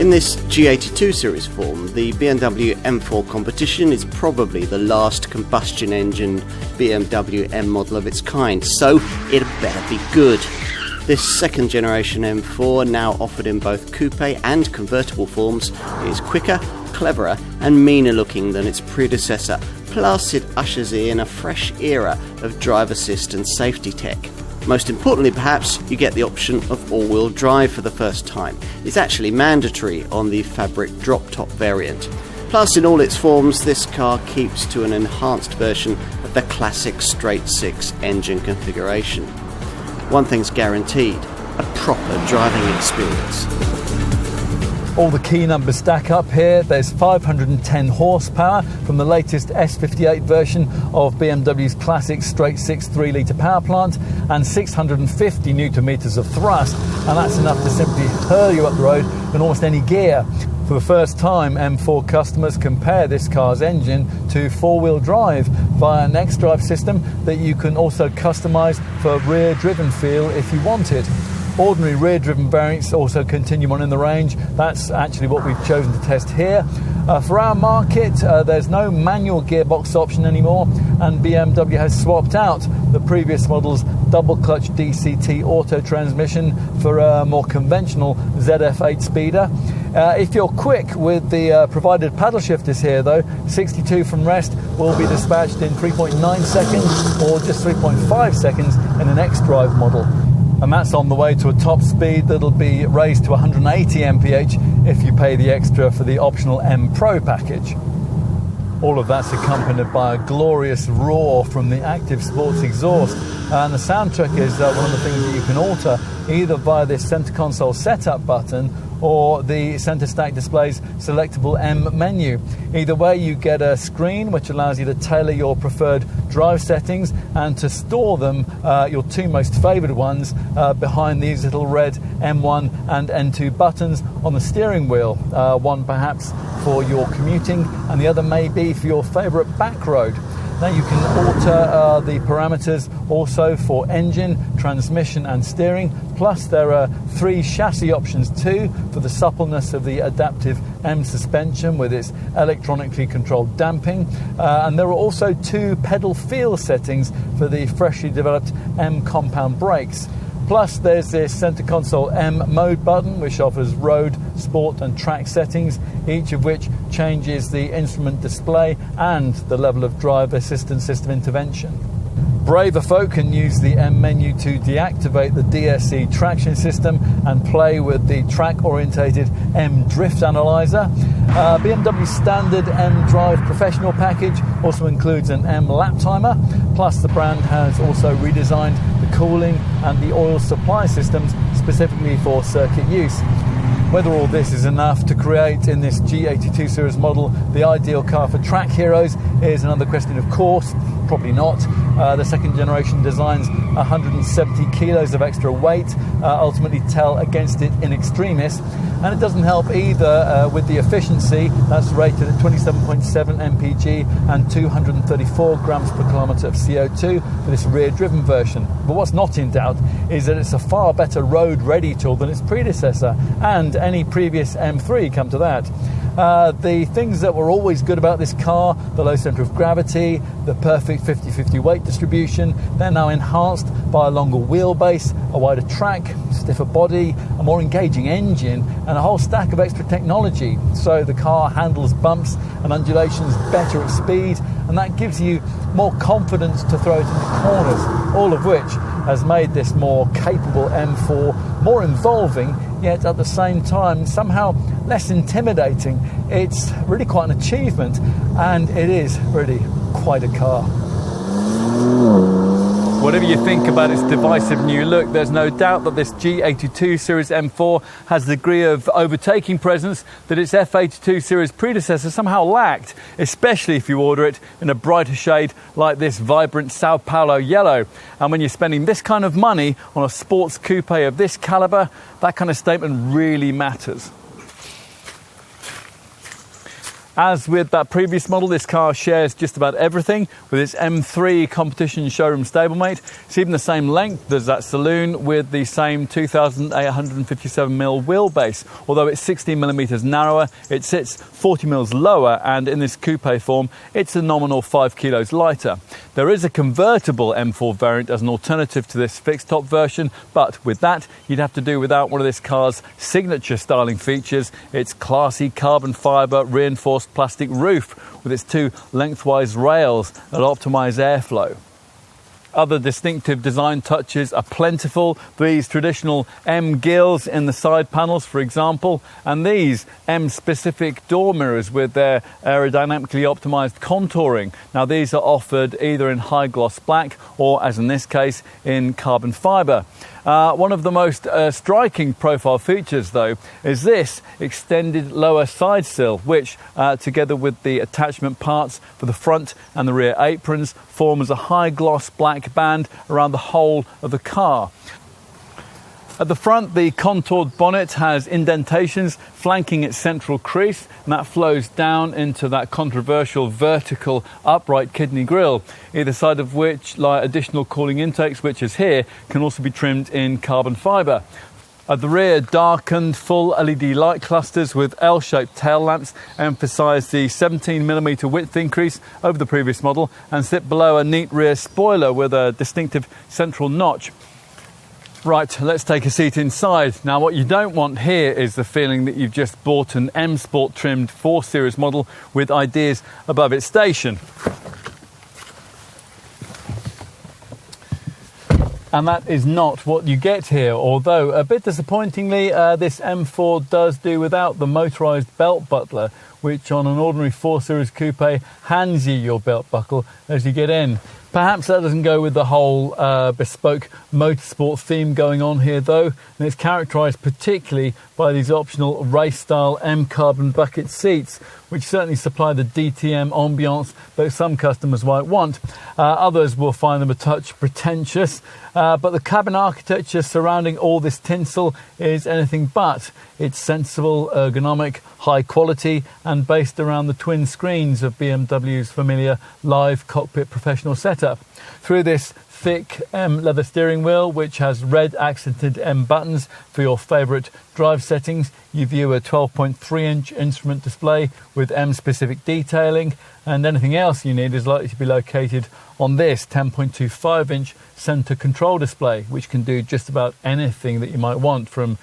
In this G82 series form, the BMW M4 Competition is probably the last combustion engine BMW M model of its kind, so it better be good. This second generation M4, now offered in both coupe and convertible forms, is quicker, cleverer and meaner looking than its predecessor, plus it ushers in a fresh era of drive assist and safety tech. Most importantly perhaps, you get the option of all-wheel drive for the first time. It's actually mandatory on the fabric drop-top variant. Plus, in all its forms, this car keeps to an enhanced version of the classic straight-six engine configuration. One thing's guaranteed, a proper driving experience. All the key numbers stack up here. There's 510 horsepower from the latest S58 version of BMW's classic straight-six 3-litre power plant and 650 newton meters of thrust, and that's enough to simply hurl you up the road in almost any gear. For the first time, M4 customers compare this car's engine to four-wheel drive via an X-Drive system that you can also customise for rear-driven feel if you want it. Ordinary rear-driven variants also continue on in the range. That's actually what we've chosen to test here. For our market, there's no manual gearbox option anymore, and BMW has swapped out the previous model's double-clutch DCT auto transmission for a more conventional ZF8 speeder. If you're quick with the provided paddle shifters here though, 62 from rest will be dispatched in 3.9 seconds or just 3.5 seconds in an X-Drive model. And that's on the way to a top speed that'll be raised to 180 mph if you pay the extra for the optional M Pro package. All of that's accompanied by a glorious roar from the Active Sports exhaust, and the soundtrack is one of the things that you can alter either via this center console setup button or the center stack display's selectable M menu. Either way, you get a screen which allows you to tailor your preferred drive settings and to store them, your two most favoured ones, behind these little red M1 and N2 buttons on the steering wheel. One perhaps for your commuting and the other may be for your favourite back road. Now you can alter the parameters also for engine, transmission and steering, plus there are 3 chassis options too for the suppleness of the adaptive M suspension with its electronically controlled damping, and there are also 2 pedal feel settings for the freshly developed M compound brakes. Plus there's this center console M mode button which offers road, sport and track settings, each of which changes the instrument display and the level of driver assistance system intervention. Braver folk can use the M menu to deactivate the DSC traction system and play with the track-orientated M drift analyzer. BMW's standard M Drive Professional package also includes an M lap timer, plus the brand has also redesigned the cooling and the oil supply systems specifically for circuit use. Whether all this is enough to create in this G82 series model the ideal car for track heroes is another question of course. Probably not. The second generation designs 170 kilos of extra weight ultimately tell against it in extremis, and it doesn't help either with the efficiency. That's rated at 27.7 mpg and 234 grams per kilometre of CO2 for this rear-driven version. But what's not in doubt is that it's a far better road-ready tool than its predecessor, and any previous M3, come to that. The things that were always good about this car, the low centre of gravity, the perfect 50-50 weight distribution, they're now enhanced by a longer wheelbase, a wider track, stiffer body, a more engaging engine and a whole stack of extra technology. So the car handles bumps and undulations better at speed, and that gives you more confidence to throw it into corners, all of which has made this more capable M4 more involving, yet at the same time somehow less intimidating. It's really quite an achievement, and it is really quite a car. Whatever you think about its divisive new look, there's no doubt that this G82 series M4 has the degree of overtaking presence that its F82 series predecessor somehow lacked, especially if you order it in a brighter shade like this vibrant Sao Paulo yellow. And when you're spending this kind of money on a sports coupe of this calibre, that kind of statement really matters. As with that previous model, this car shares just about everything with its M3 Competition showroom stablemate. It's even the same length as that saloon with the same 2,857mm wheelbase. Although it's 16mm narrower, it sits 40mm lower, and in this coupe form, it's a nominal 5 kilos lighter. There is a convertible M4 variant as an alternative to this fixed top version, but with that, you'd have to do without one of this car's signature styling features, its classy carbon fibre reinforced plastic roof with its 2 lengthwise rails that optimise airflow. Other distinctive design touches are plentiful. These traditional M gills in the side panels, for example, and these M-specific door mirrors with their aerodynamically optimised contouring. Now, these are offered either in high gloss black or, as in this case, in carbon fibre. One of the most striking profile features, though, is this extended lower side sill, which, together with the attachment parts for the front and the rear aprons, forms a high gloss black band around the whole of the car. At the front, the contoured bonnet has indentations flanking its central crease, and that flows down into that controversial vertical upright kidney grille, either side of which lie additional cooling intakes, which, as here, can also be trimmed in carbon fibre. At the rear, darkened full LED light clusters with L-shaped tail lamps emphasise the 17mm width increase over the previous model and sit below a neat rear spoiler with a distinctive central notch. Right, let's take a seat inside. Now, what you don't want here is the feeling that you've just bought an M Sport trimmed 4 Series model with ideas above its station. And that is not what you get here, although a bit disappointingly, this M4 does do without the motorised belt buckler, which on an ordinary 4 Series coupe hands you your belt buckle as you get in. Perhaps that doesn't go with the whole bespoke motorsport theme going on here, though, and it's characterised particularly by these optional race-style M-carbon bucket seats, which certainly supply the DTM ambiance that some customers might want. Others will find them a touch pretentious, but the cabin architecture surrounding all this tinsel is anything but. It's sensible, ergonomic, high quality, and based around the twin screens of BMW's familiar live cockpit professional setup. Through this thick M leather steering wheel, which has red accented M buttons for your favourite drive settings, you view a 12.3-inch instrument display with M specific detailing, and anything else you need is likely to be located on this 10.25-inch centre control display, which can do just about anything that you might want, from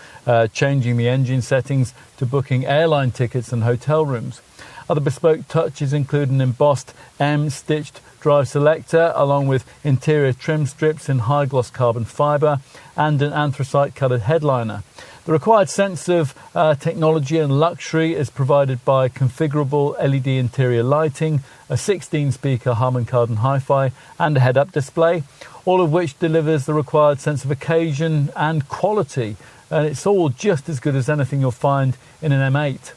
changing the engine settings to booking airline tickets and hotel rooms. Other bespoke touches include an embossed M stitched drive selector, along with interior trim strips in high gloss carbon fibre and an anthracite coloured headliner. The required sense of technology and luxury is provided by configurable LED interior lighting, a 16-speaker Harman Kardon hi-fi and a head-up display, all of which delivers the required sense of occasion and quality. And it's all just as good as anything you'll find in an M8.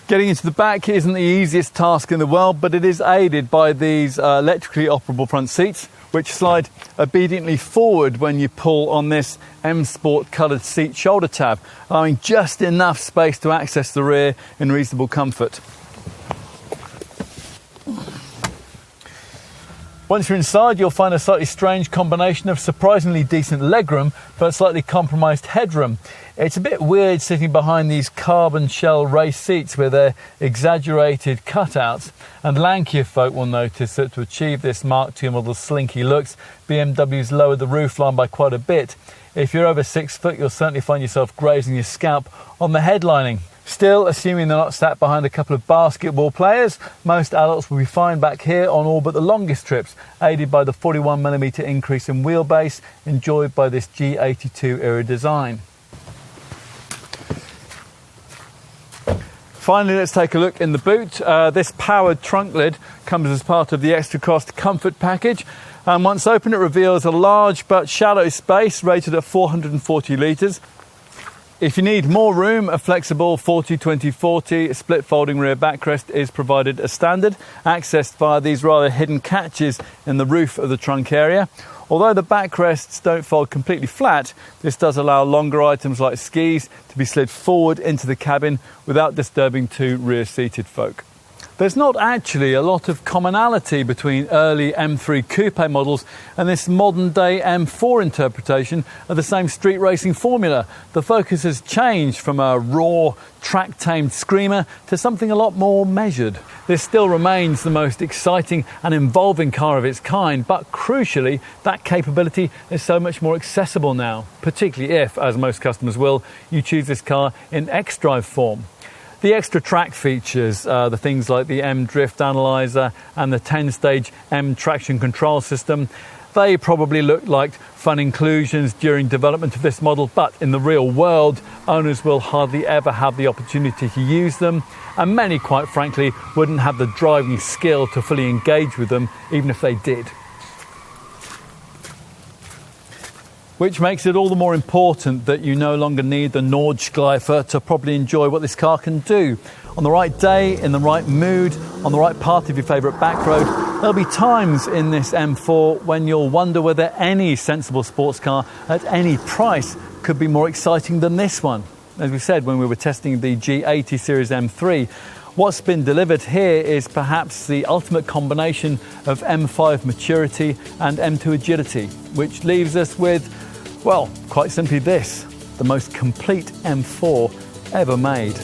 Getting into the back isn't the easiest task in the world, but it is aided by these electrically operable front seats, which slide obediently forward when you pull on this M Sport coloured seat shoulder tab, allowing just enough space to access the rear in reasonable comfort. Once you're inside, you'll find a slightly strange combination of surprisingly decent legroom but slightly compromised headroom. It's a bit weird sitting behind these carbon shell race seats with their exaggerated cutouts, and lankier folk will notice that to achieve this Mark II model's slinky looks, BMW's lowered the roofline by quite a bit. If you're over 6 foot, you'll certainly find yourself grazing your scalp on the headlining. Still, assuming they're not sat behind a couple of basketball players, most adults will be fine back here on all but the longest trips, aided by the 41mm increase in wheelbase enjoyed by this G82 era design. Finally, let's take a look in the boot. This powered trunk lid comes as part of the extra cost comfort package, and once open it reveals a large but shallow space rated at 440 litres. If you need more room, a flexible 40-20-40 split folding rear backrest is provided as standard, accessed via these rather hidden catches in the roof of the trunk area. Although the backrests don't fold completely flat, this does allow longer items like skis to be slid forward into the cabin without disturbing two rear-seated folk. There's not actually a lot of commonality between early M3 coupe models and this modern-day M4 interpretation of the same street racing formula. The focus has changed from a raw, track-tamed screamer to something a lot more measured. This still remains the most exciting and involving car of its kind, but crucially, that capability is so much more accessible now, particularly if, as most customers will, you choose this car in X-Drive form. The extra track features, the things like the M Drift Analyzer and the 10-stage M Traction Control System, they probably looked like fun inclusions during development of this model, but in the real world, owners will hardly ever have the opportunity to use them, and many, quite frankly, wouldn't have the driving skill to fully engage with them, even if they did. Which makes it all the more important that you no longer need the Nordschleifer to properly enjoy what this car can do. On the right day, in the right mood, on the right part of your favourite back road, there'll be times in this M4 when you'll wonder whether any sensible sports car at any price could be more exciting than this one. As we said when we were testing the G80 Series M3, what's been delivered here is perhaps the ultimate combination of M5 maturity and M2 agility, which leaves us with, well, quite simply this, the most complete M4 ever made.